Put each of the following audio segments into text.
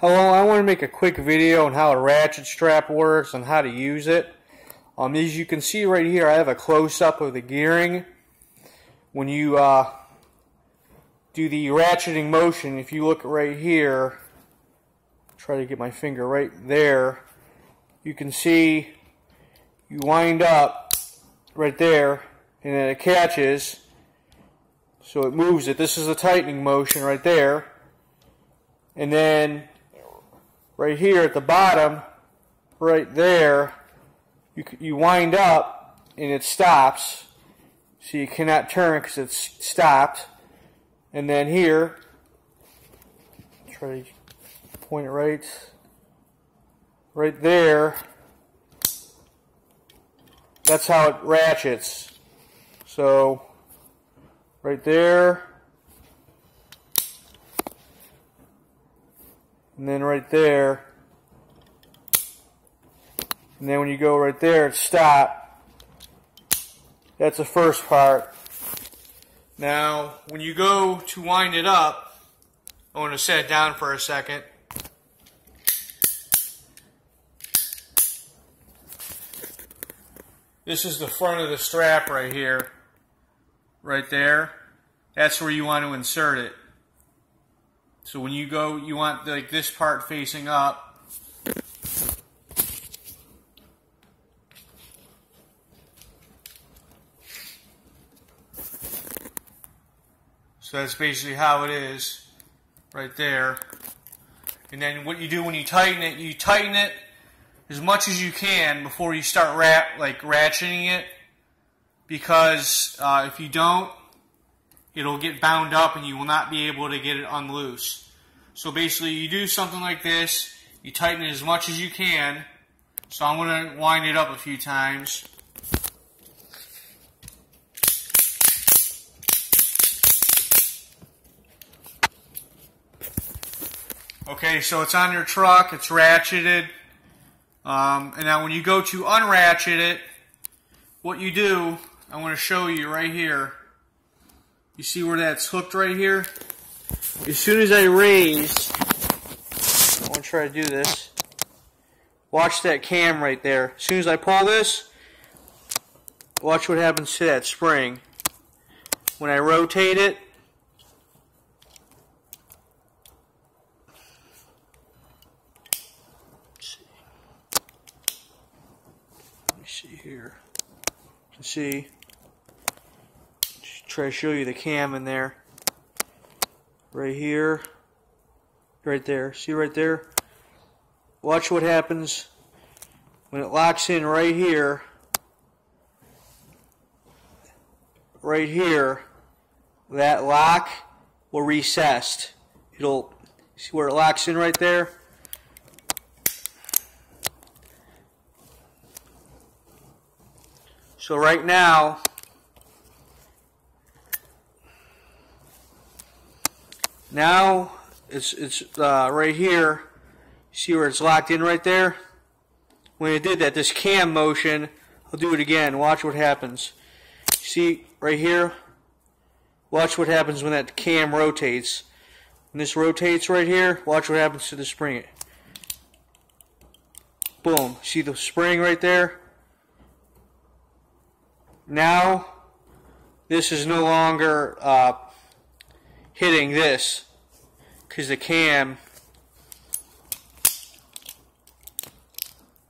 Hello, I want to make a quick video on how a ratchet strap works and how to use it. As you can see right here, I have a close-up of the gearing. When you do the ratcheting motion, if you look right here, try to get my finger right there, you can see you wind up right there and then it catches, so it moves it. This is a tightening motion right there. And then right here at the bottom, right there, you wind up and it stops. So you cannot turn because it's stopped. And then here, try to point it right there. That's how it ratchets. So right there, and then right there, and then when you go right there, it's stop. That's the first part. Now, when you go to wind it up, I want to set it down for a second. This is the front of the strap right here. Right there. That's where you want to insert it. So when you go, you want like this part facing up. So that's basically how it is, right there. And then what you do when you tighten it as much as you can before you start ratcheting it, because if you don't, it'll get bound up and you will not be able to get it unloose. So basically you do something like this, you tighten it as much as you can. So I'm going to wind it up a few times. Okay, so it's on your truck, it's ratcheted. And now when you go to unratchet it, what you do, I want to show you right here. You see where that's hooked right here? As soon as I raise, I want to try to do this. Watch that cam right there. As soon as I pull this, watch what happens to that spring. When I rotate it, let me see here. You can see. Try to show you the cam in there. Right here. Right there. See right there? Watch what happens when it locks in right here. Right here. That lock will recess. It'll, see where it locks in right there? So right now, it's right here. See where it's locked in right there? When it did that, this cam motion, I'll do it again. Watch what happens. See right here? Watch what happens when that cam rotates. When this rotates right here, watch what happens to the spring. Boom. See the spring right there? Now, this is no longer hitting this, because the cam,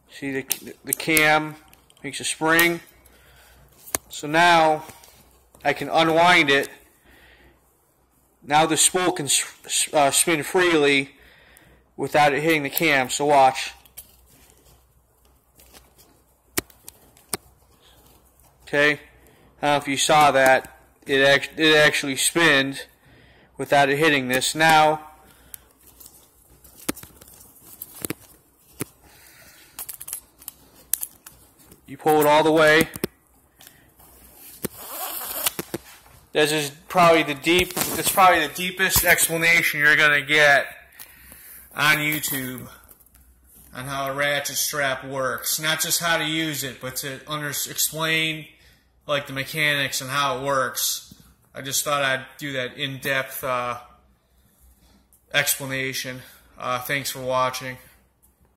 see the cam makes a spring. So now I can unwind it. Now the spool can spin freely without it hitting the cam. So watch. Okay, I don't know if you saw that. It actually spinned without it hitting this. Now, you pull it all the way. This is probably the deepest explanation you're gonna get on YouTube on how a ratchet strap works. Not just how to use it, but to explain like the mechanics and how it works. I just thought I'd do that in-depth explanation. Thanks for watching.